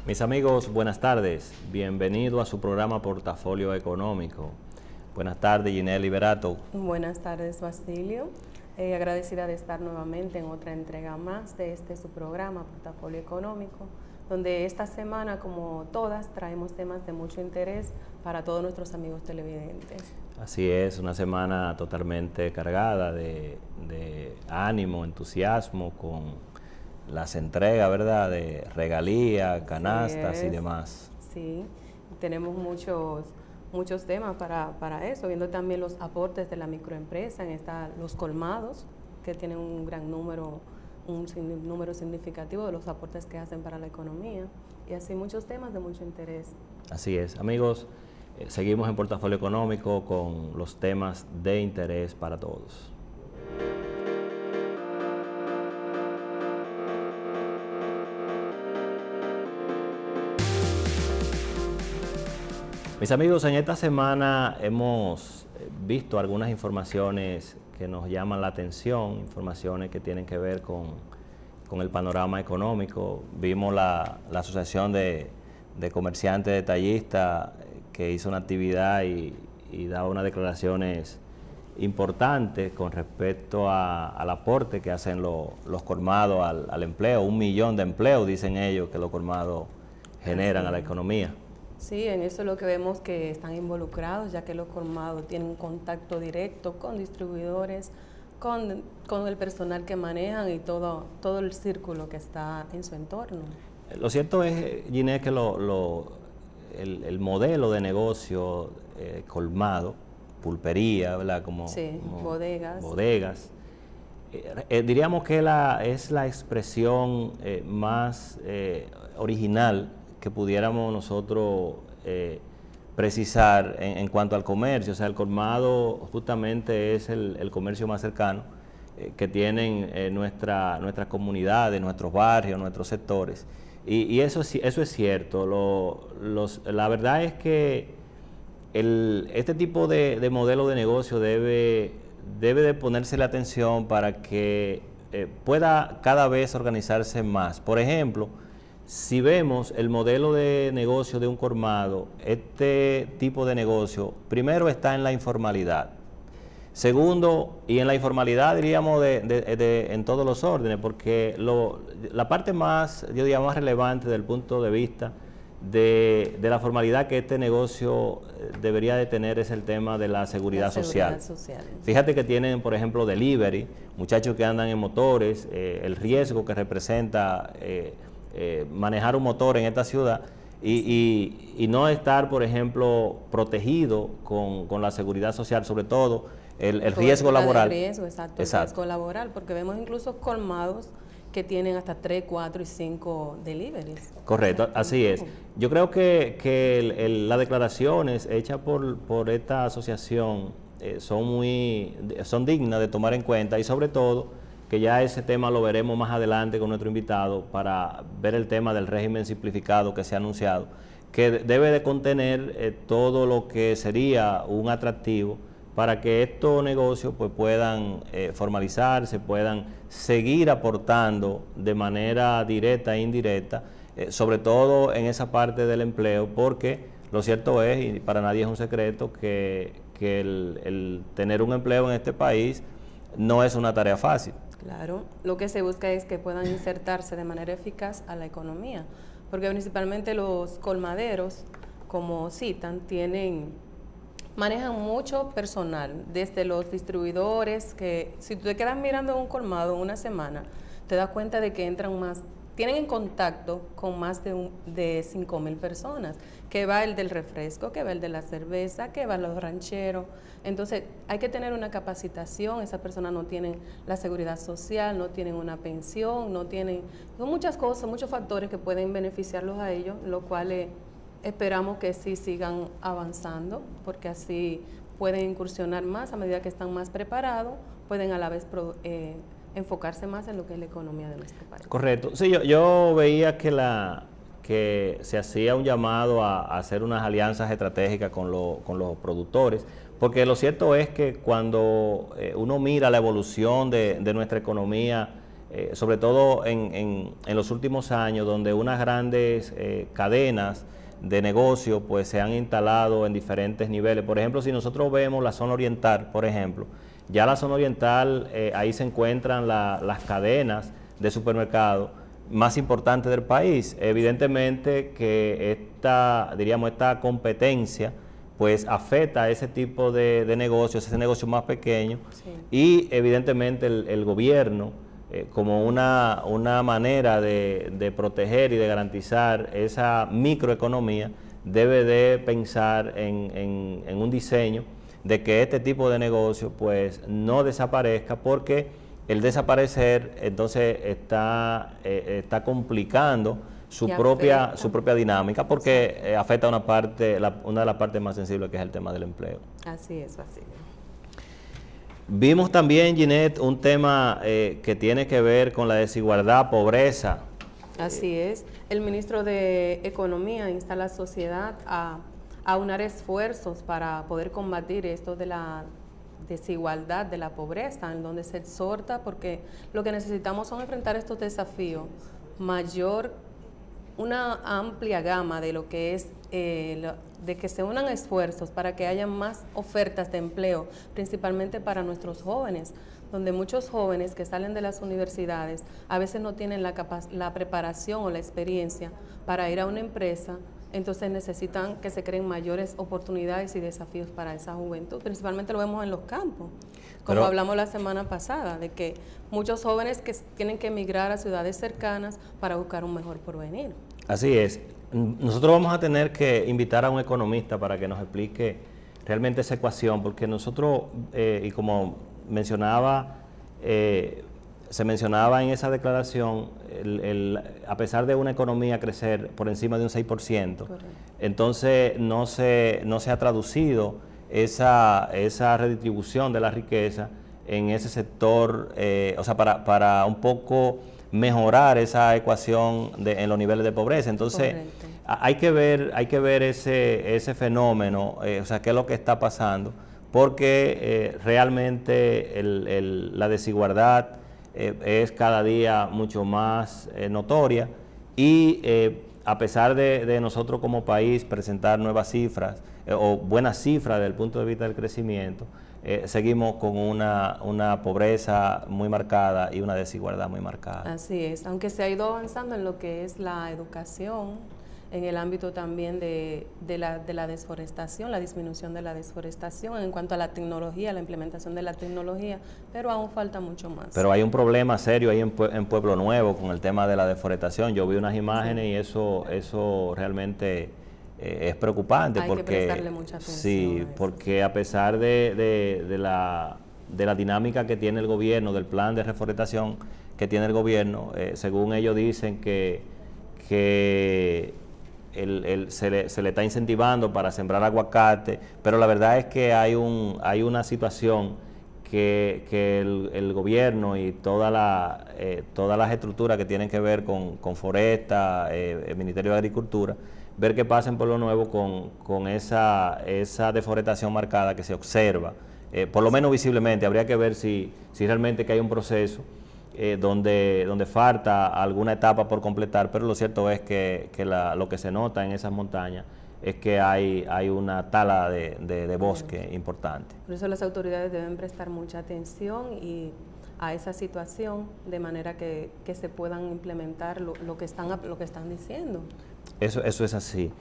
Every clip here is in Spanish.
Mis amigos, buenas tardes. Bienvenido a su programa Portafolio Económico. Buenas tardes, Ginelle Liberato. Buenas tardes, Basilio. Agradecida de estar nuevamente en otra entrega más de su programa Portafolio Económico, donde esta semana, como todas, traemos temas de mucho interés para todos nuestros amigos televidentes. Así es, una semana totalmente cargada de ánimo, entusiasmo, con las entregas, ¿verdad?, de regalías, canastas y demás. Sí, tenemos muchos temas para eso, viendo también los aportes de la microempresa, los colmados, que tienen un número significativo de los aportes que hacen para la economía, y así muchos temas de mucho interés. Así es, amigos, seguimos en Portafolio Económico con los temas de interés para todos. Mis amigos, en esta semana hemos visto algunas informaciones que nos llaman la atención, informaciones que tienen que ver con el panorama económico. Vimos la Asociación de Comerciantes Detallistas que hizo una actividad y daba unas declaraciones importantes con respecto al aporte que hacen los colmados al empleo. 1 millón de empleos, dicen ellos, que los colmados generan a la economía. Sí, en eso es lo que vemos que están involucrados, ya que los colmados tienen un contacto directo con distribuidores, con el personal que manejan y todo el círculo que está en su entorno. Lo cierto es, Ginette, que el modelo de negocio colmado, pulpería, ¿verdad? Como bodegas. Diríamos que es la expresión más original que pudiéramos nosotros precisar en cuanto al comercio. O sea, el colmado justamente es el comercio más cercano que tienen nuestras comunidades, nuestros barrios, nuestros sectores. Y eso es cierto. La verdad es que este tipo de modelo de negocio debe de ponerse la atención para que pueda cada vez organizarse más. Por ejemplo, si vemos el modelo de negocio de un colmado, este tipo de negocio, primero está en la informalidad. Segundo, y en la informalidad diríamos en todos los órdenes, porque la parte más, yo diría, más relevante desde el punto de vista de la formalidad que este negocio debería de tener es el tema de la seguridad social. Fíjate que tienen, por ejemplo, delivery, muchachos que andan en motores, el riesgo que representa manejar un motor en esta ciudad y no estar, por ejemplo, protegido con la seguridad social, sobre todo el riesgo laboral. El riesgo laboral, porque vemos incluso colmados que tienen hasta 3, 4 y 5 deliveries. Correcto, así es. Yo creo que las declaraciones hechas por esta asociación son dignas de tomar en cuenta, y sobre todo que ya ese tema lo veremos más adelante con nuestro invitado para ver el tema del régimen simplificado que se ha anunciado, que debe de contener todo lo que sería un atractivo para que estos negocios pues puedan formalizarse, puedan seguir aportando de manera directa e indirecta, sobre todo en esa parte del empleo, porque lo cierto es, y para nadie es un secreto, que el tener un empleo en este país no es una tarea fácil. Claro, lo que se busca es que puedan insertarse de manera eficaz a la economía, porque principalmente los colmaderos, como citan, manejan mucho personal, desde los distribuidores, que si tú te quedas mirando un colmado una semana, te das cuenta de que tienen en contacto con más de 5,000 personas, que va el del refresco, que va el de la cerveza, que va los rancheros. Entonces hay que tener una capacitación. Esas personas no tienen la seguridad social, no tienen una pensión, son muchas cosas, muchos factores que pueden beneficiarlos a ellos, lo cual esperamos que sí sigan avanzando, porque así pueden incursionar más a medida que están más preparados, pueden a la vez enfocarse más en lo que es la economía de nuestro país. Correcto. Sí, yo veía que se hacía un llamado a hacer unas alianzas estratégicas con los productores, porque lo cierto es que cuando uno mira la evolución de nuestra economía sobre todo en los últimos años, donde unas grandes cadenas de negocio pues se han instalado en diferentes niveles. Por ejemplo, si nosotros vemos la zona oriental, por ejemplo, ya la zona oriental, ahí se encuentran las cadenas de supermercados más importantes del país. Evidentemente que esta competencia pues afecta a ese tipo de negocios, ese negocio más pequeño, sí. Y evidentemente el gobierno, como una manera de proteger y de garantizar esa microeconomía, debe de pensar en un diseño de que este tipo de negocio pues no desaparezca, porque el desaparecer entonces está complicando su propia dinámica, porque afecta una de las partes más sensibles, que es el tema del empleo. Así es, así es. Vimos también, Ginette, un tema que tiene que ver con la desigualdad, pobreza. Así es. El ministro de Economía insta a la sociedad a unar esfuerzos para poder combatir esto de la desigualdad, de la pobreza, en donde se exhorta, porque lo que necesitamos son enfrentar estos desafíos, una amplia gama de lo que es de que se unan esfuerzos para que haya más ofertas de empleo, principalmente para nuestros jóvenes, donde muchos jóvenes que salen de las universidades a veces no tienen la preparación o la experiencia para ir a una empresa, entonces necesitan que se creen mayores oportunidades y desafíos para esa juventud. Principalmente lo vemos en los campos, como hablamos la semana pasada, de que muchos jóvenes que tienen que emigrar a ciudades cercanas para buscar un mejor porvenir. Así es. Nosotros vamos a tener que invitar a un economista para que nos explique realmente esa ecuación, porque nosotros, y como se mencionaba en esa declaración, a pesar de una economía crecer por encima de un 6%, correcto, entonces no se ha traducido esa redistribución de la riqueza en ese sector, o sea, para un poco mejorar esa ecuación en los niveles de pobreza. Entonces, hay que ver ese fenómeno, o sea, qué es lo que está pasando, porque realmente la desigualdad es cada día mucho más notoria, y a pesar de nosotros como país presentar nuevas cifras o buenas cifras desde el punto de vista del crecimiento, seguimos con una pobreza muy marcada y una desigualdad muy marcada. Así es, aunque se ha ido avanzando en lo que es la educación, en el ámbito también de la desforestación, la disminución de la desforestación, en cuanto a la tecnología, la implementación de la tecnología, pero aún falta mucho más. Pero hay un problema serio ahí en Pueblo Nuevo con el tema de la deforestación. Yo vi unas imágenes, sí, y eso realmente es preocupante. Hay que prestarle mucha atención. Sí, porque a pesar de la dinámica que tiene el gobierno, del plan de reforestación que tiene el gobierno, según ellos dicen que se le está incentivando para sembrar aguacate, pero la verdad es que hay una situación que el gobierno y todas las estructuras que tienen que ver con Foresta, el Ministerio de Agricultura, ver qué pasa en Pueblo Nuevo con esa deforestación marcada que se observa, por lo menos visiblemente. Habría que ver si realmente que hay un proceso donde falta alguna etapa por completar, pero lo cierto es que lo que se nota en esas montañas es que hay una tala de bosque importante. Por eso las autoridades deben prestar mucha atención a esa situación, de manera que se puedan implementar lo que están diciendo. Eso es así.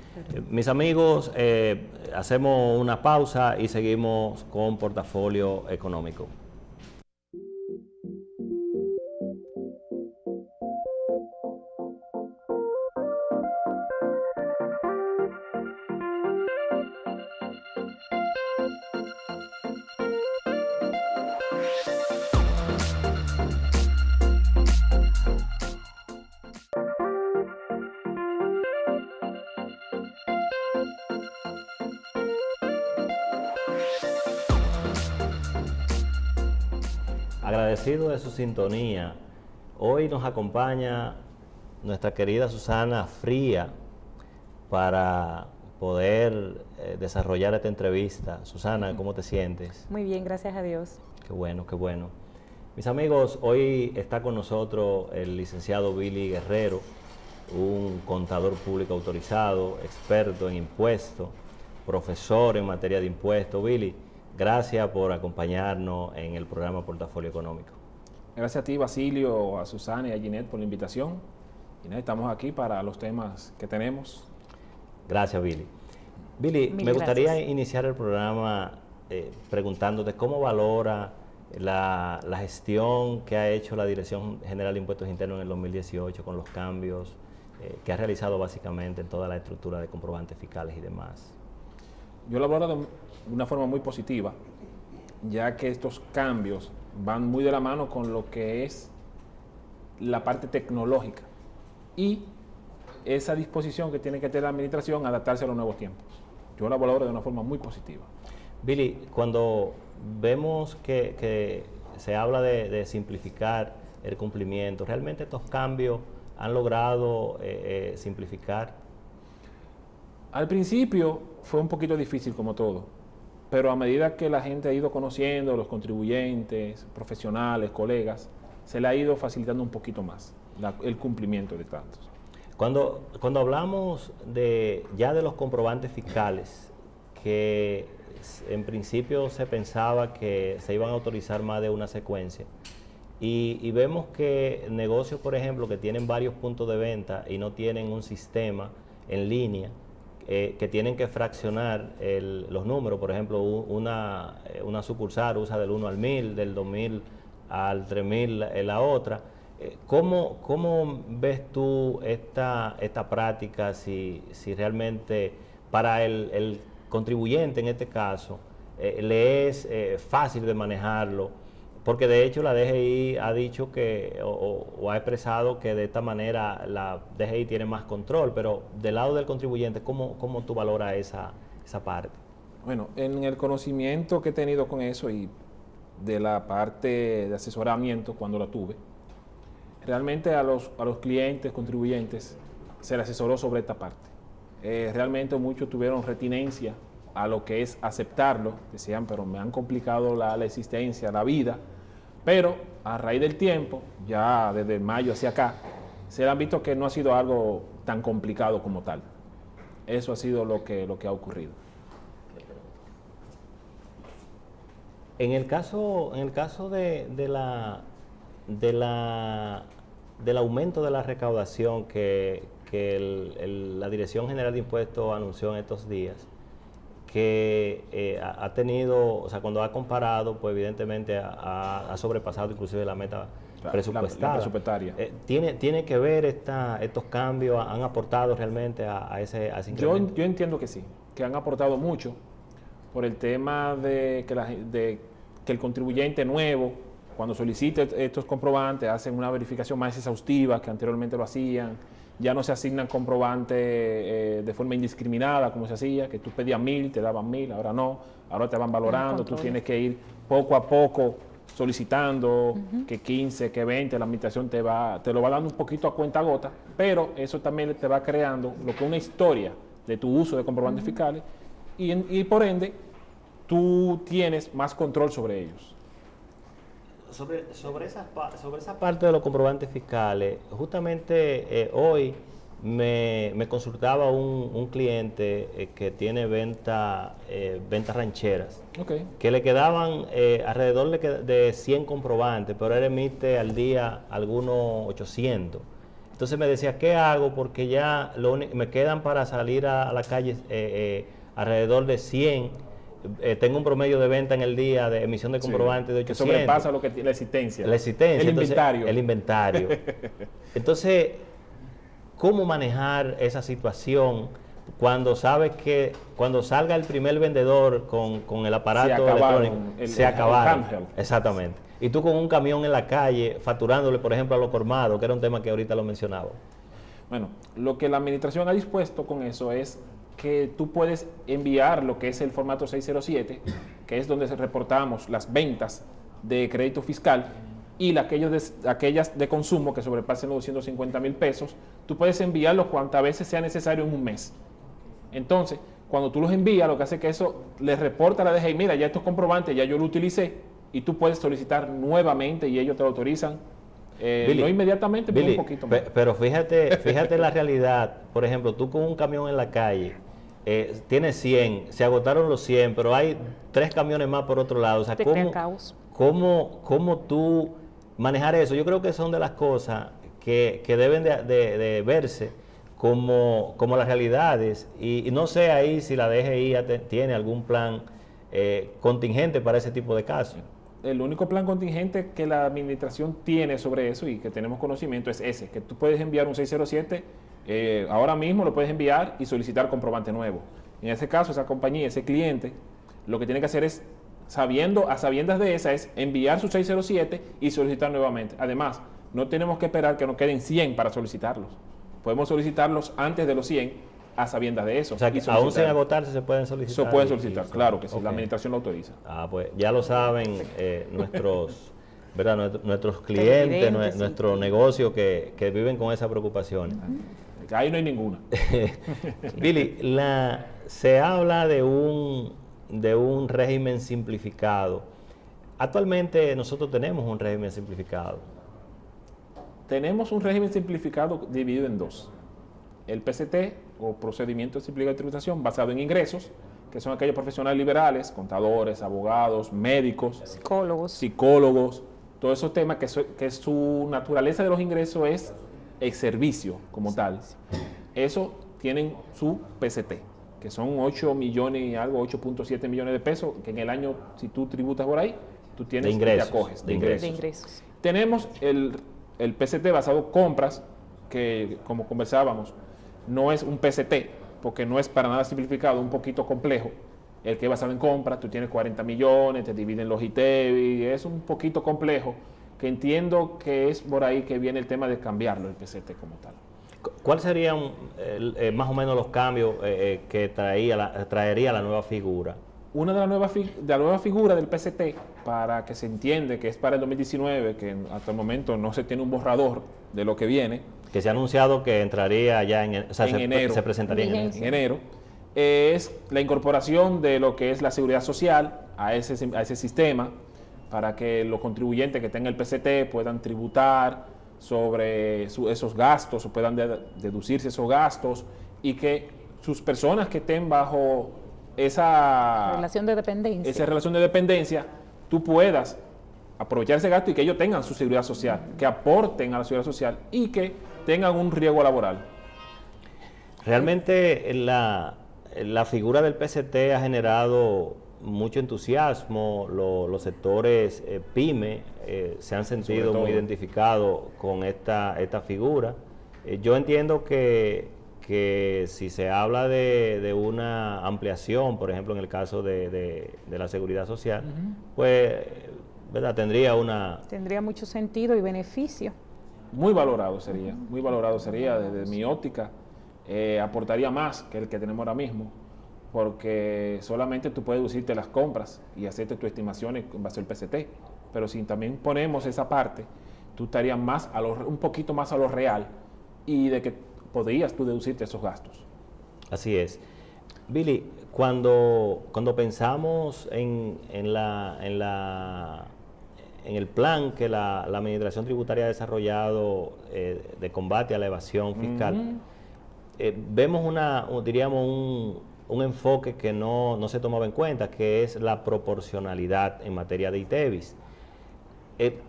Mis amigos, hacemos una pausa y seguimos con Portafolio Económico. Agradecido de su sintonía. Hoy nos acompaña nuestra querida Susana Fría para poder desarrollar esta entrevista. Susana, ¿cómo te sientes? Muy bien, gracias a Dios. Qué bueno, qué bueno. Mis amigos, hoy está con nosotros el licenciado Billy Guerrero, un contador público autorizado, experto en impuestos, profesor en materia de impuestos. Billy, gracias por acompañarnos en el programa Portafolio Económico. Gracias a ti, Basilio, a Susana y a Ginette por la invitación. Ginette, estamos aquí para los temas que tenemos. Gracias, Billy. Billy, me gustaría iniciar el programa preguntándote cómo valora la gestión que ha hecho la Dirección General de Impuestos Internos en el 2018 con los cambios que ha realizado básicamente en toda la estructura de comprobantes fiscales y demás. Yo lo valoro de una forma muy positiva, ya que estos cambios van muy de la mano con lo que es la parte tecnológica y esa disposición que tiene que tener la administración a adaptarse a los nuevos tiempos. Yo la valoro de una forma muy positiva. Billy, cuando vemos que se habla de simplificar el cumplimiento, ¿realmente estos cambios han logrado simplificar? Al principio fue un poquito difícil como todo, pero a medida que la gente ha ido conociendo, los contribuyentes, profesionales, colegas, se le ha ido facilitando un poquito más el cumplimiento de tantos. Cuando hablamos ya de los comprobantes fiscales, que en principio se pensaba que se iban a autorizar más de una secuencia, y vemos que negocios, por ejemplo, que tienen varios puntos de venta y no tienen un sistema en línea, que tienen que fraccionar los números, por ejemplo, una sucursal usa del 1 al 1000, del 2000 al 3000 la otra. ¿Cómo ves tú esta práctica, si realmente para el contribuyente en este caso le es fácil de manejarlo? Porque de hecho la DGI ha dicho que, o ha expresado que de esta manera la DGI tiene más control, pero del lado del contribuyente, ¿cómo tú valoras esa parte? Bueno, en el conocimiento que he tenido con eso y de la parte de asesoramiento cuando la tuve, realmente a los clientes, contribuyentes, se les asesoró sobre esta parte. Realmente muchos tuvieron retinencia a lo que es aceptarlo, decían, pero me han complicado la existencia, la vida, pero a raíz del tiempo, ya desde mayo hacia acá, se han visto que no ha sido algo tan complicado como tal. Eso ha sido lo que ha ocurrido. En el caso del aumento de la recaudación que la Dirección General de Impuestos anunció en estos días, que ha tenido, o sea, cuando ha comparado, pues evidentemente ha sobrepasado inclusive la meta presupuestaria. ¿Tiene que ver estos cambios, han aportado realmente a ese incremento? Yo entiendo que sí, que han aportado mucho por el tema de que el contribuyente nuevo, cuando solicite estos comprobantes, hacen una verificación más exhaustiva que anteriormente lo hacían. Ya no se asignan comprobantes de forma indiscriminada como se hacía, que tú pedías 1000, te daban 1000, ahora no, ahora te van valorando, tú tienes que ir poco a poco solicitando que 15, que 20, la administración te lo va dando un poquito a cuenta gota, pero eso también te va creando lo que es una historia de tu uso de comprobantes fiscales y por ende tú tienes más control sobre ellos. Sobre esa parte de los comprobantes fiscales, justamente hoy me consultaba un cliente que tiene ventas rancheras, que le quedaban alrededor de 100 comprobantes, pero él emite al día algunos 800. Entonces me decía, ¿qué hago? Porque ya me quedan para salir a la calle alrededor de 100. Tengo un promedio de venta en el día de emisión de comprobantes de 800. Que sobrepasa lo que tiene la existencia. El inventario. El inventario. Entonces, ¿cómo manejar esa situación cuando sabes que cuando salga el primer vendedor con el aparato electrónico, se acabaron? Exactamente. Y tú con un camión en la calle, facturándole, por ejemplo, a los colmados, que era un tema que ahorita lo mencionaba. Bueno, lo que la administración ha dispuesto con eso es que tú puedes enviar lo que es el formato 607, que es donde reportamos las ventas de crédito fiscal y aquellas de consumo que sobrepasen los 250,000 pesos, tú puedes enviarlos cuantas veces sea necesario en un mes. Entonces, cuando tú los envías, lo que hace es que eso les reporta a la DGI, mira, ya estos comprobantes ya yo lo utilicé y tú puedes solicitar nuevamente y ellos te lo autorizan. Billy, no inmediatamente, pero Billy, un poquito más. Pero fíjate la realidad. Por ejemplo, tú con un camión en la calle, tienes 100, se agotaron los 100, pero hay 3 camiones más por otro lado. O sea, ¿cómo tú manejar eso? Yo creo que son de las cosas que deben de verse como las realidades. Y no sé ahí si la DGI tiene algún plan contingente para ese tipo de casos. El único plan contingente que la administración tiene sobre eso y que tenemos conocimiento es ese, que tú puedes enviar un 607, ahora mismo lo puedes enviar y solicitar comprobante nuevo. En ese caso, esa compañía, ese cliente, lo que tiene que hacer es, a sabiendas de esa, es enviar su 607 y solicitar nuevamente. Además, no tenemos que esperar que nos queden 100 para solicitarlos. Podemos solicitarlos antes de los 100 a sabiendas de eso. O sea, que aún sin agotarse se pueden solicitar. Se pueden solicitar, claro que sí, la administración lo autoriza. Pues ya lo saben nuestros clientes, nuestro negocio que viven con esa preocupación. Ahí no hay ninguna. Billy, se habla de un régimen simplificado. Actualmente nosotros tenemos un régimen simplificado. Tenemos un régimen simplificado dividido en 2. El PCT, o Procedimiento Simplificado de Tributación, basado en ingresos, que son aquellos profesionales liberales, contadores, abogados, médicos, psicólogos, todos esos temas que su naturaleza de los ingresos es el servicio como tal. Eso tienen su PCT, que son 8 millones y algo, 8.7 millones de pesos, que en el año, si tú tributas por ahí, tú tienes de ingresos, te acoges de ingresos. Tenemos el PCT basado en compras, que como conversábamos, no es un PCT, porque no es para nada simplificado, un poquito complejo. El que es basado en compras, tú tienes 40 millones, te dividen los ITEVI, es un poquito complejo, que entiendo que es por ahí que viene el tema de cambiarlo, el PCT como tal. ¿Cuáles serían más o menos los cambios que traería la nueva figura? Una de la nueva figura del PCT, para que se entiende que es para el 2019, que hasta el momento no se tiene un borrador de lo que viene. Que se ha anunciado que entraría ya en enero. Se presentaría en enero. Es la incorporación de lo que es la seguridad social a ese sistema, para que los contribuyentes que tengan el PCT puedan tributar sobre esos gastos, o puedan deducirse esos gastos, y que sus personas que estén bajo esa relación de dependencia, tú puedas aprovechar ese gasto y que ellos tengan su seguridad social, que aporten a la seguridad social y que tengan un riesgo laboral. Realmente la figura del PCT ha generado mucho entusiasmo. Los sectores PYME se han sentido muy identificados con esta figura. Yo entiendo que si se habla de una ampliación, por ejemplo en el caso de la seguridad social, pues ¿verdad? Tendría mucho sentido y beneficio. Muy valorado sería desde mi óptica. Aportaría más que el que tenemos ahora mismo, porque solamente tú puedes deducirte las compras y hacerte tus estimaciones en base al PCT, pero si también ponemos esa parte, tú estarías un poquito más a lo real, y de que podrías tú deducirte esos gastos. Así es. Billy, cuando pensamos en el plan que la Administración Tributaria ha desarrollado de combate a la evasión fiscal, vemos un enfoque que no se tomaba en cuenta, que es la proporcionalidad en materia de ITEVIS.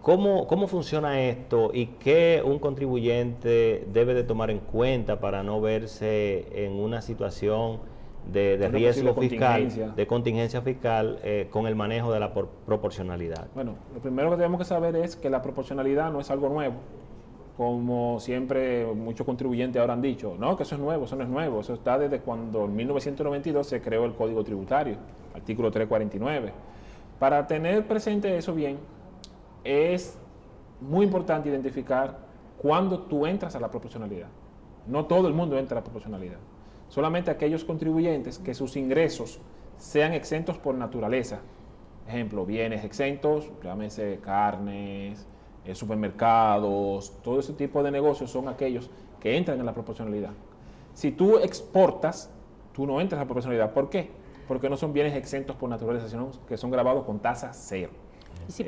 ¿Cómo funciona esto y qué un contribuyente debe de tomar en cuenta para no verse en una situación de riesgo fiscal, de contingencia fiscal, con el manejo de la proporcionalidad? Bueno, lo primero que tenemos que saber es que la proporcionalidad no es algo nuevo. Como siempre muchos contribuyentes ahora han dicho, no, que eso no es nuevo, eso está desde cuando en 1992 se creó el Código Tributario, artículo 349. Para tener presente eso bien, es muy importante identificar cuándo tú entras a la proporcionalidad. No todo el mundo entra a la proporcionalidad, solamente aquellos contribuyentes que sus ingresos sean exentos por naturaleza. Ejemplo, bienes exentos, llámese carnes, supermercados, todo ese tipo de negocios son aquellos que entran en la proporcionalidad. Si tú exportas, tú no entras a la proporcionalidad. ¿Por qué? Porque no son bienes exentos por naturaleza, sino que son grabados con tasa cero. Y si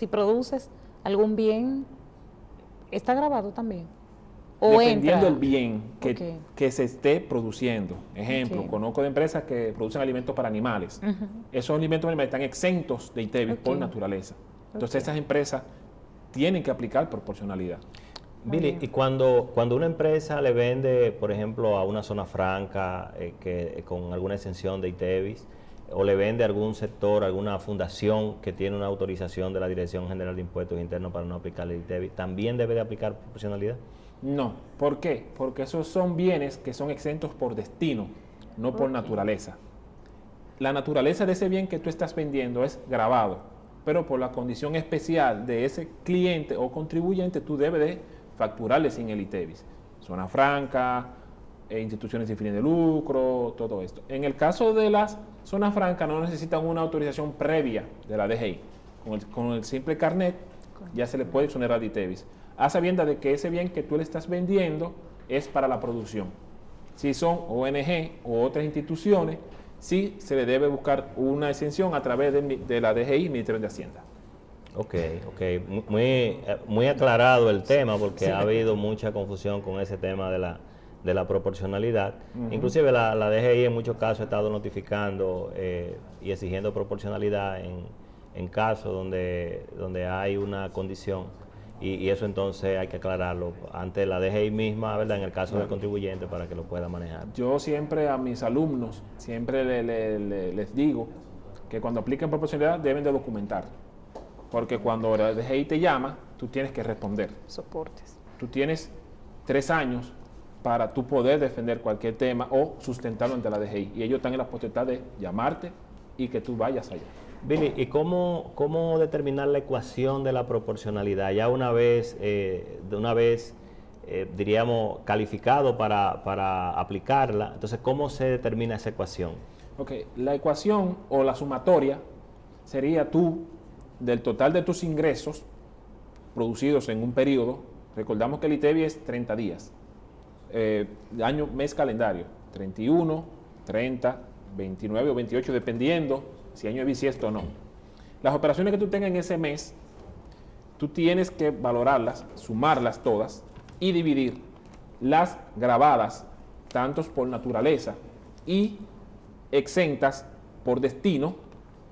produces algún bien, ¿está grabado también? ¿O dependiendo entra? del bien que se esté produciendo. Ejemplo, conozco de empresas que producen alimentos para animales. Esos alimentos para animales están exentos de ITEVIS por naturaleza. Entonces esas empresas tienen que aplicar proporcionalidad. Billy, y cuando una empresa le vende, por ejemplo, a una zona franca con alguna exención de ITEVIS, o le vende a algún sector, alguna fundación que tiene una autorización de la Dirección General de Impuestos Internos para no aplicar el ITEVIS, ¿también debe de aplicar proporcionalidad? No. ¿Por qué? Porque esos son bienes que son exentos por destino, no por naturaleza. La naturaleza de ese bien que tú estás vendiendo es gravado, pero por la condición especial de ese cliente o contribuyente, tú debes de facturarle sin el ITEVIS. Zona franca, instituciones sin fines de lucro, todo esto. En el caso de las zonas francas no necesitan una autorización previa de la DGI. Con el simple carnet ya se le puede exonerar de ITEVIS, a sabiendas de que ese bien que tú le estás vendiendo es para la producción. Si son ONG o otras instituciones, sí se le debe buscar una exención a través de la DGI, Ministerio de Hacienda. Ok. Muy aclarado el tema, porque ha habido mucha confusión con ese tema de la proporcionalidad. Inclusive la DGI en muchos casos ha estado notificando y exigiendo proporcionalidad en casos donde hay una condición, y eso entonces hay que aclararlo ante la DGI misma, ¿verdad? En el caso del contribuyente, para que lo pueda manejar. Yo siempre a mis alumnos, les digo que cuando apliquen proporcionalidad deben de documentar, porque cuando la DGI te llama, tú tienes que responder. Soportes. Tú tienes 3 años para tú poder defender cualquier tema o sustentarlo ante la DGI, y ellos están en la potestad de llamarte y que tú vayas allá. Billy, ¿y cómo determinar la ecuación de la proporcionalidad? Ya una vez, diríamos, calificado para aplicarla, entonces, ¿cómo se determina esa ecuación? Ok, la ecuación o la sumatoria sería tú, del total de tus ingresos producidos en un periodo, recordamos que el ITEVIS es 30 días, mes calendario, 31, 30, 29 o 28, dependiendo si año de bisiesto o no. Las operaciones que tú tengas en ese mes, tú tienes que valorarlas, sumarlas todas y dividir las gravadas, tantos por naturaleza y exentas por destino,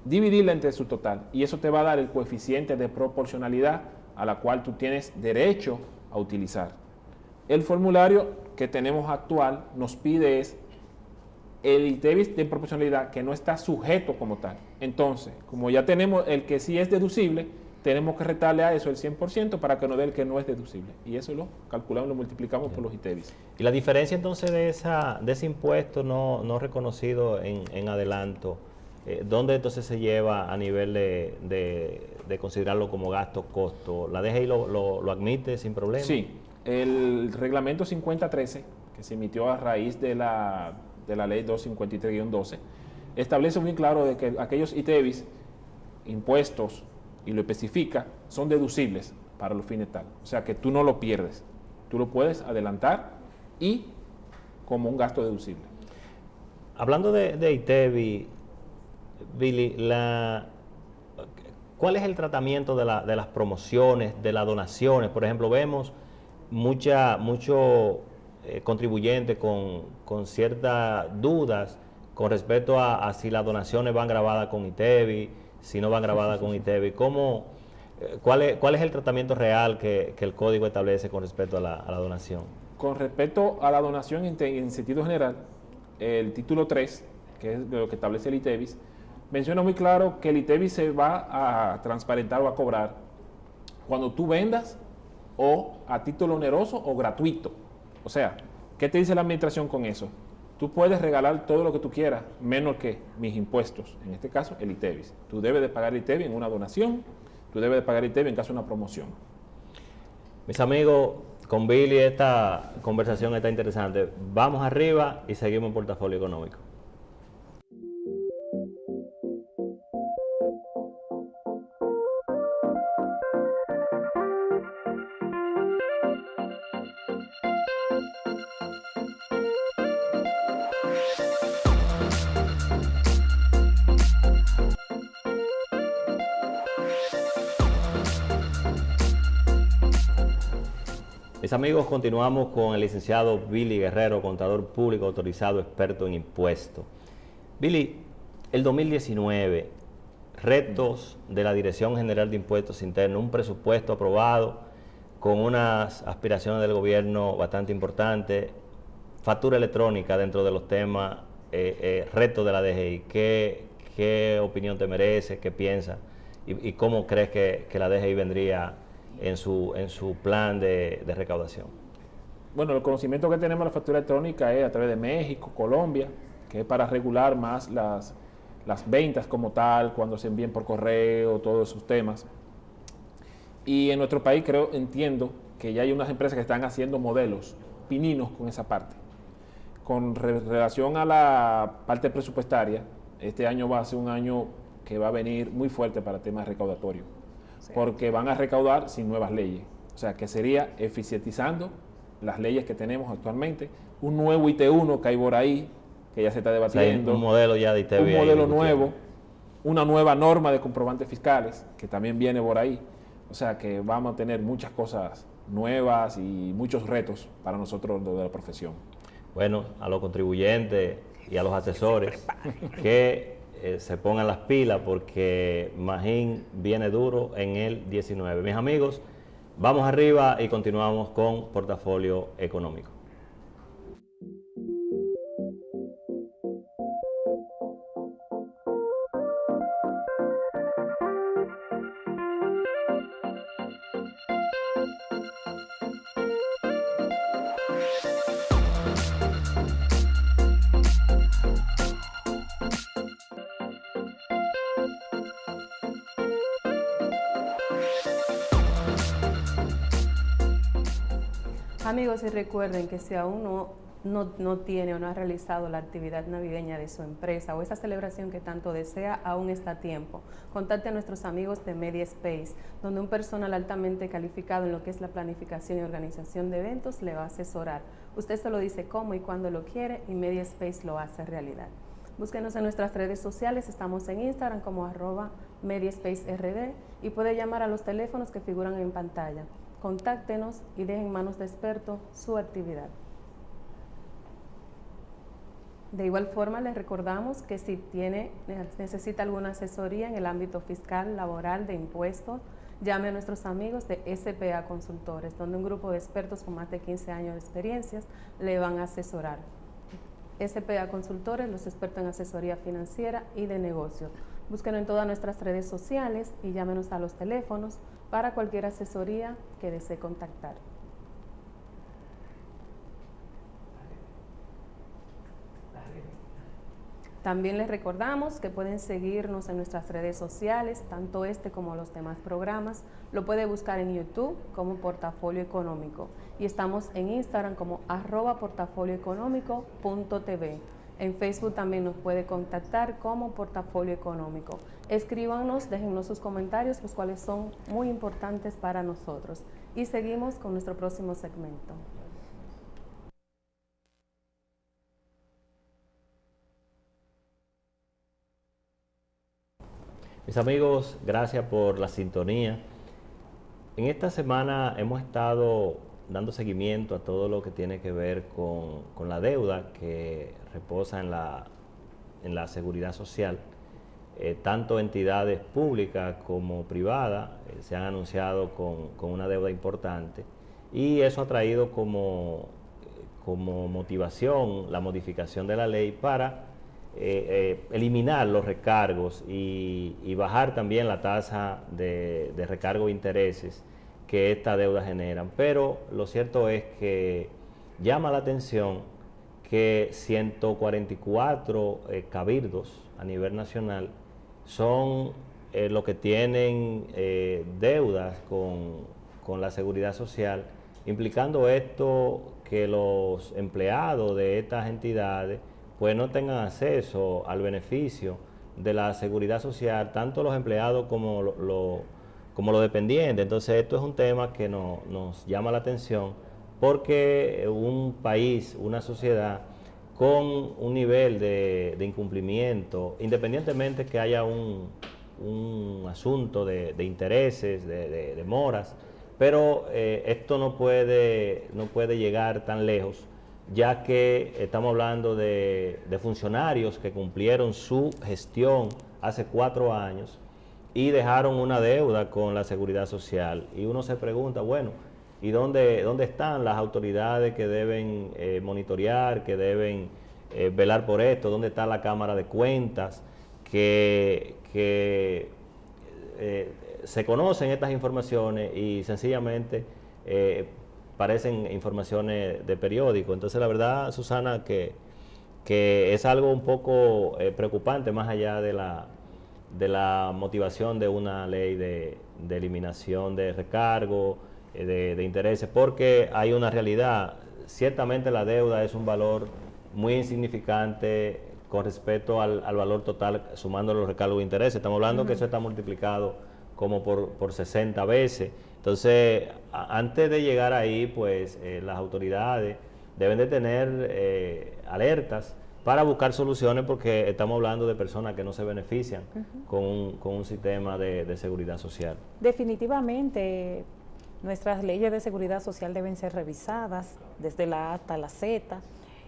dividirla entre su total. Y eso te va a dar el coeficiente de proporcionalidad a la cual tú tienes derecho a utilizar. El formulario que tenemos actual nos pide es el ITEVIS de proporcionalidad que no está sujeto como tal. Entonces, como ya tenemos el que sí es deducible, tenemos que restarle a eso el 100% para que nos dé el que no es deducible. Y eso lo calculamos, lo multiplicamos por los ITEVIS. ¿Y la diferencia entonces de ese impuesto no reconocido en adelanto, dónde entonces se lleva a nivel de considerarlo como gasto-costo? ¿La DGI lo admite sin problema? Sí, el reglamento 5013, que se emitió a raíz de la ley 253-12, establece muy claro de que aquellos ITEVIS, impuestos, y lo especifica, son deducibles para los fines tal. O sea que tú no lo pierdes, tú lo puedes adelantar y como un gasto deducible. Hablando de ITEVIS, Billy, ¿cuál es el tratamiento de las promociones, de las donaciones? Por ejemplo, vemos muchos contribuyentes con ciertas dudas con respecto a si las donaciones van grabadas con ITEVIS, si no van grabadas con ITEVIS. ¿Cuál es el tratamiento real que el código establece con respecto a la donación? Con respecto a la donación en sentido general, el título 3, que es de lo que establece el ITEVIS, menciona muy claro que el ITEVIS se va a transparentar o a cobrar cuando tú vendas o a título oneroso o gratuito. O sea, ¿qué te dice la administración con eso? Tú puedes regalar todo lo que tú quieras, menos que mis impuestos, en este caso el ITEVIS. Tú debes de pagar el ITEVIS en una donación, tú debes de pagar el ITEVIS en caso de una promoción. Mis amigos, con Billy esta conversación está interesante. Vamos arriba y seguimos en Portafolio Económico. Mis amigos, continuamos con el licenciado Billy Guerrero, contador público autorizado, experto en impuestos. Billy, el 2019, retos de la Dirección General de Impuestos Internos, un presupuesto aprobado con unas aspiraciones del gobierno bastante importantes, factura electrónica dentro de los temas, retos de la DGI. ¿Qué opinión te merece? ¿Qué piensas? ¿Y cómo crees que la DGI vendría en su plan de recaudación? Bueno, el conocimiento que tenemos de la factura electrónica es a través de México, Colombia, que es para regular más las ventas como tal, cuando se envíen por correo, todos esos temas. Y en nuestro país entiendo que ya hay unas empresas que están haciendo modelos pininos con esa parte. Con relación a la parte presupuestaria, este año va a ser un año que va a venir muy fuerte para temas recaudatorios, porque van a recaudar sin nuevas leyes. O sea, que sería eficientizando las leyes que tenemos actualmente, un nuevo IT1 que hay por ahí, que ya se está debatiendo. Un modelo ya de IT. Un modelo nuevo, una nueva norma de comprobantes fiscales, que también viene por ahí. O sea, que vamos a tener muchas cosas nuevas y muchos retos para nosotros de la profesión. Bueno, a los contribuyentes y a los asesores que se pongan las pilas, porque Magín viene duro en el 19. Mis amigos, vamos arriba y continuamos con Portafolio Económico. Amigos, y recuerden que si aún no tiene o no ha realizado la actividad navideña de su empresa o esa celebración que tanto desea, aún está a tiempo. Contacte a nuestros amigos de MediaSpace, donde un personal altamente calificado en lo que es la planificación y organización de eventos le va a asesorar. Usted se lo dice cómo y cuándo lo quiere y MediaSpace lo hace realidad. Búsquenos en nuestras redes sociales, estamos en Instagram como @MediaSpaceRD y puede llamar a los teléfonos que figuran en pantalla. Contáctenos y dejen en manos de expertos su actividad. De igual forma, les recordamos que si necesita alguna asesoría en el ámbito fiscal, laboral, de impuestos, llame a nuestros amigos de SPA Consultores, donde un grupo de expertos con más de 15 años de experiencias le van a asesorar. SPA Consultores, los expertos en asesoría financiera y de negocios. Búsquenos en todas nuestras redes sociales y llámenos a los teléfonos para cualquier asesoría que desee contactar. También les recordamos que pueden seguirnos en nuestras redes sociales, tanto este como los demás programas. Lo puede buscar en YouTube como Portafolio Económico y estamos en Instagram como @portafolioeconómico.tv. En Facebook también nos puede contactar como Portafolio Económico. Escríbanos, déjennos sus comentarios, los cuales son muy importantes para nosotros. Y seguimos con nuestro próximo segmento. Mis amigos, gracias por la sintonía. En esta semana hemos estado dando seguimiento a todo lo que tiene que ver con la deuda que reposa en la seguridad social. Tanto entidades públicas como privadas se han anunciado con una deuda importante y eso ha traído como motivación la modificación de la ley para eliminar los recargos y bajar también la tasa de recargo de intereses que esta deuda generan. Pero lo cierto es que llama la atención que 144 cabildos a nivel nacional son los que tienen deudas con la seguridad social, implicando esto que los empleados de estas entidades pues no tengan acceso al beneficio de la seguridad social, tanto los empleados como los dependientes. Entonces esto es un tema que nos llama la atención porque un país, una sociedad con un nivel de incumplimiento, independientemente que haya un asunto de intereses, de moras, pero esto no puede llegar tan lejos, ya que estamos hablando de funcionarios que cumplieron su gestión hace 4 años y dejaron una deuda con la Seguridad Social. Y uno se pregunta, bueno, ¿y dónde están las autoridades que deben monitorear, que deben velar por esto? ¿Dónde está la Cámara de Cuentas? Que se conocen estas informaciones y sencillamente parecen informaciones de periódico. Entonces, la verdad, Susana, que es algo un poco preocupante, más allá de la motivación de una ley de eliminación de recargo, de intereses, porque hay una realidad. Ciertamente la deuda es un valor muy insignificante con respecto al valor total, sumando los recargos de intereses. Estamos hablando que eso está multiplicado como por 60 veces. Entonces, antes de llegar ahí, pues las autoridades deben de tener alertas para buscar soluciones, porque estamos hablando de personas que no se benefician con un sistema de seguridad social. Definitivamente, nuestras leyes de seguridad social deben ser revisadas desde la A hasta la Z.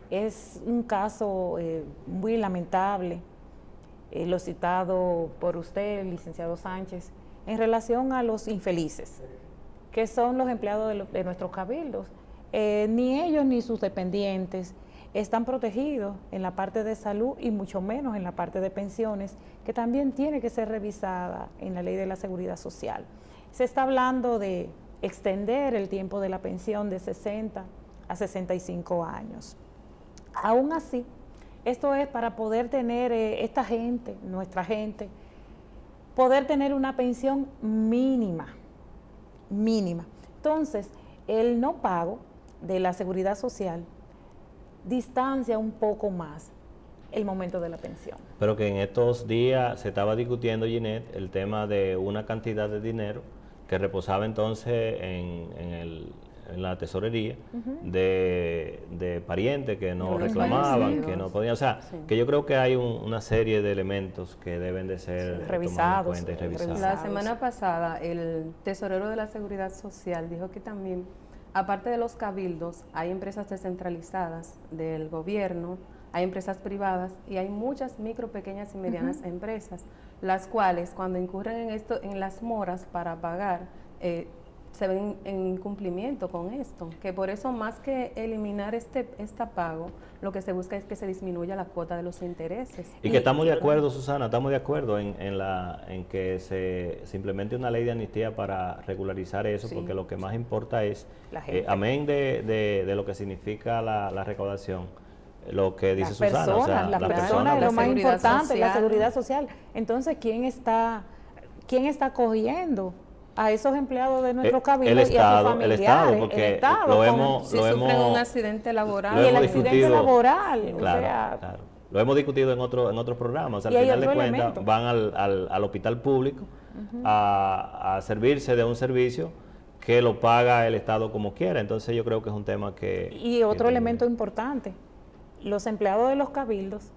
Es un caso muy lamentable, lo citado por usted, licenciado Sánchez, en relación a los infelices, que son los empleados de nuestros cabildos. Ni ellos ni sus dependientes están protegidos en la parte de salud y mucho menos en la parte de pensiones, que también tiene que ser revisada en la ley de la seguridad social. Se está hablando de extender el tiempo de la pensión de 60 a 65 años. Aún así, esto es para poder tener esta gente, nuestra gente, poder tener una pensión mínima. Entonces, el no pago de la seguridad social distancia un poco más el momento de la pensión. Pero que en estos días se estaba discutiendo, Ginette, el tema de una cantidad de dinero que reposaba entonces en la tesorería de parientes que no reclamaban, que no podían, o sea, que yo creo que hay una serie de elementos que deben de ser revisados, tomados en cuenta y revisados. La semana pasada el tesorero de la Seguridad Social dijo que también, aparte de los cabildos, hay empresas descentralizadas del gobierno, hay empresas privadas y hay muchas micro, pequeñas y medianas empresas, las cuales cuando incurren en las moras para pagar, se ven en incumplimiento con esto, que por eso más que eliminar este pago, lo que se busca es que se disminuya la cuota de los intereses. Y que estamos de acuerdo, Susana, estamos de acuerdo en que se implemente una ley de amnistía para regularizar eso, porque lo que más importa es, amén de lo que significa la recaudación, lo que dice Susana, o sea, las personas es lo más importante, la seguridad social. Entonces, ¿quién está cogiendo a esos empleados de nuestro cabildo y a sus familiares? El Estado, porque el Estado, lo hemos un accidente laboral. Y el accidente laboral, claro, o sea, claro. Lo hemos discutido en otros programas. Al final de cuentas van al hospital público a servirse de un servicio que lo paga el Estado como quiera. Entonces yo creo que es un tema que... Y otro elemento importante, los empleados de los cabildos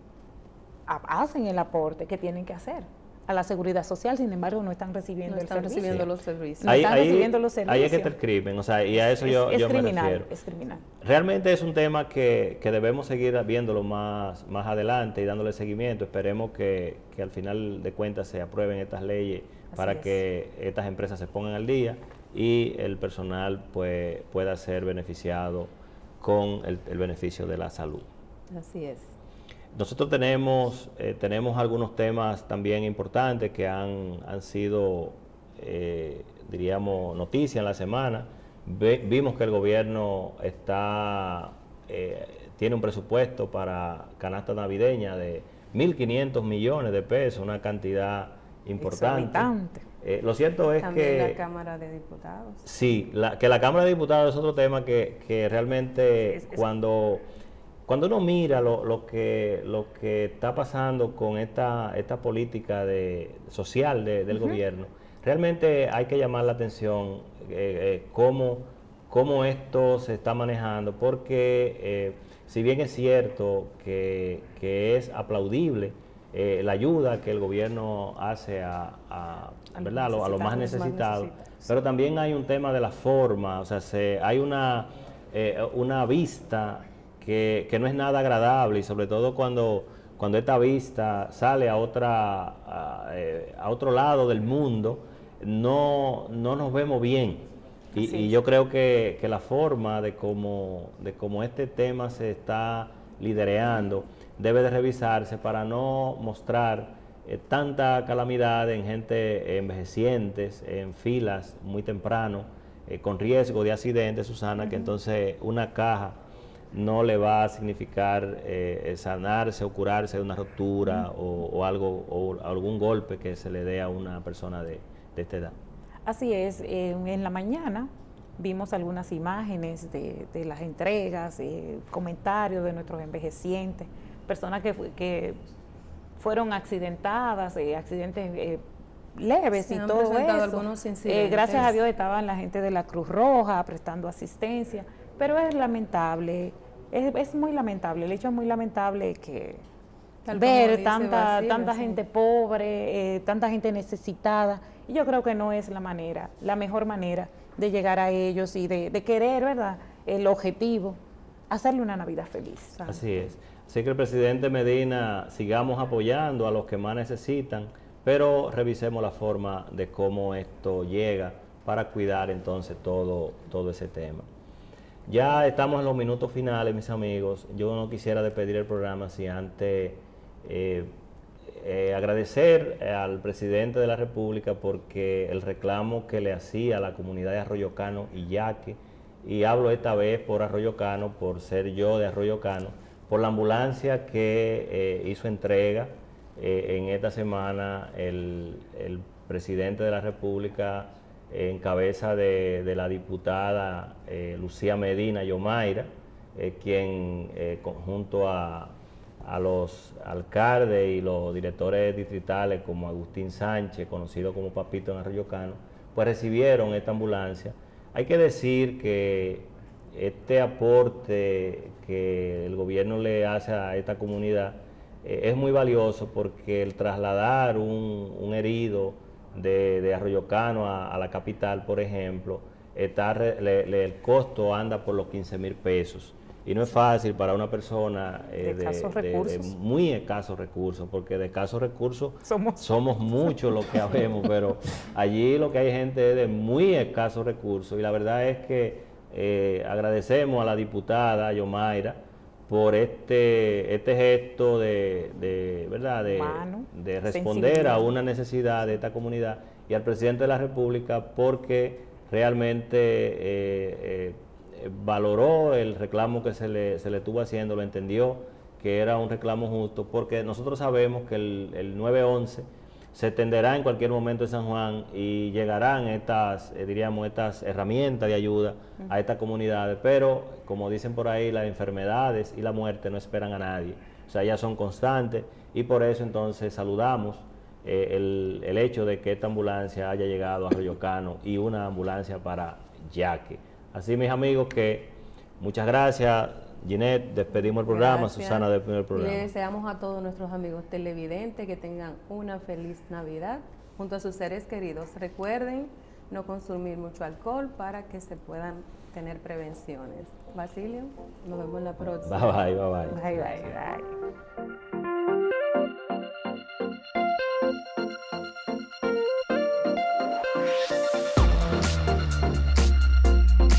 hacen el aporte que tienen que hacer a la seguridad social, sin embargo no están recibiendo los servicios. No están recibiendo los servicios. Ahí es que está el crimen, o sea, y a eso yo me refiero. Es criminal. Realmente es un tema que debemos seguir viéndolo más adelante y dándole seguimiento. Esperemos que al final de cuentas se aprueben estas leyes para que estas empresas se pongan al día y el personal pues pueda ser beneficiado con el beneficio de la salud. Así es. Nosotros tenemos algunos temas también importantes que han sido, diríamos, noticia en la semana. Vimos que el gobierno tiene un presupuesto para canasta navideña de 1.500 millones de pesos, una cantidad importante. Lo cierto es también que... la Cámara de Diputados. Sí, que la Cámara de Diputados es otro tema que realmente cuando uno mira lo que está pasando con esta política social del gobierno, realmente hay que llamar la atención cómo esto se está manejando, porque si bien es cierto que es aplaudible la ayuda que el gobierno hace a los más necesitados, pero también hay un tema de la forma, o sea, hay una vista que no es nada agradable, y sobre todo cuando esta vista sale a otro lado del mundo, no nos vemos bien. Y yo creo que la forma de cómo este tema se está lidereando debe de revisarse para no mostrar tanta calamidad en gente envejecientes, en filas muy temprano, con riesgo de accidentes, Susana, que entonces una caja no le va a significar sanarse o curarse de una rotura o algo, o algún golpe que se le dé a una persona de esta edad. Así es, en la mañana vimos algunas imágenes de las entregas, comentarios de nuestros envejecientes, personas que fueron accidentadas, accidentes leves y todo eso. Gracias a Dios estaban la gente de la Cruz Roja prestando asistencia, pero es lamentable, es muy lamentable, el hecho es muy lamentable que ver tanta gente pobre, tanta gente necesitada, y yo creo que no es la mejor manera de llegar a ellos y de querer, ¿verdad?, el objetivo, hacerle una Navidad feliz, ¿sabes? Así es. Así que el presidente Medina, sigamos apoyando a los que más necesitan, pero revisemos la forma de cómo esto llega para cuidar entonces todo ese tema. Ya estamos en los minutos finales, mis amigos. Yo no quisiera despedir el programa sin antes agradecer al presidente de la República porque el reclamo que le hacía a la comunidad de Arroyo Cano y Yaque, y hablo esta vez por Arroyo Cano, por ser yo de Arroyo Cano, por la ambulancia que hizo entrega en esta semana el presidente de la República en cabeza de la diputada Lucía Medina Yomaira, quien junto a los alcaldes y los directores distritales como Agustín Sánchez, conocido como Papito en Arroyo Cano, pues recibieron esta ambulancia. Hay que decir que este aporte que el gobierno le hace a esta comunidad es muy valioso, porque el trasladar un herido de Arroyo Cano a la capital, por ejemplo, el costo anda por los 15,000 pesos. Y no es fácil para una persona de muy escasos recursos, porque de escasos recursos somos muchos los que habemos, pero allí lo que hay gente es de muy escasos recursos, y la verdad es que agradecemos a la diputada Yomaira por este gesto de responder a una necesidad de esta comunidad, y al presidente de la República porque realmente valoró el reclamo que se le estuvo haciendo, lo entendió que era un reclamo justo, porque nosotros sabemos que el 911 se extenderá en cualquier momento en San Juan y llegarán estas herramientas de ayuda a estas comunidades, pero como dicen por ahí, las enfermedades y la muerte no esperan a nadie, o sea, ellas son constantes, y por eso entonces saludamos el hecho de que esta ambulancia haya llegado a Arroyo Cano y una ambulancia para Yaque. Así, mis amigos, que muchas gracias. Ginette, despedimos el programa. Gracias. Susana, despedimos el programa. Le deseamos a todos nuestros amigos televidentes que tengan una feliz Navidad junto a sus seres queridos. Recuerden no consumir mucho alcohol para que se puedan tener prevenciones. Basilio, nos vemos la próxima. Bye, bye, bye, bye. Bye, bye, bye.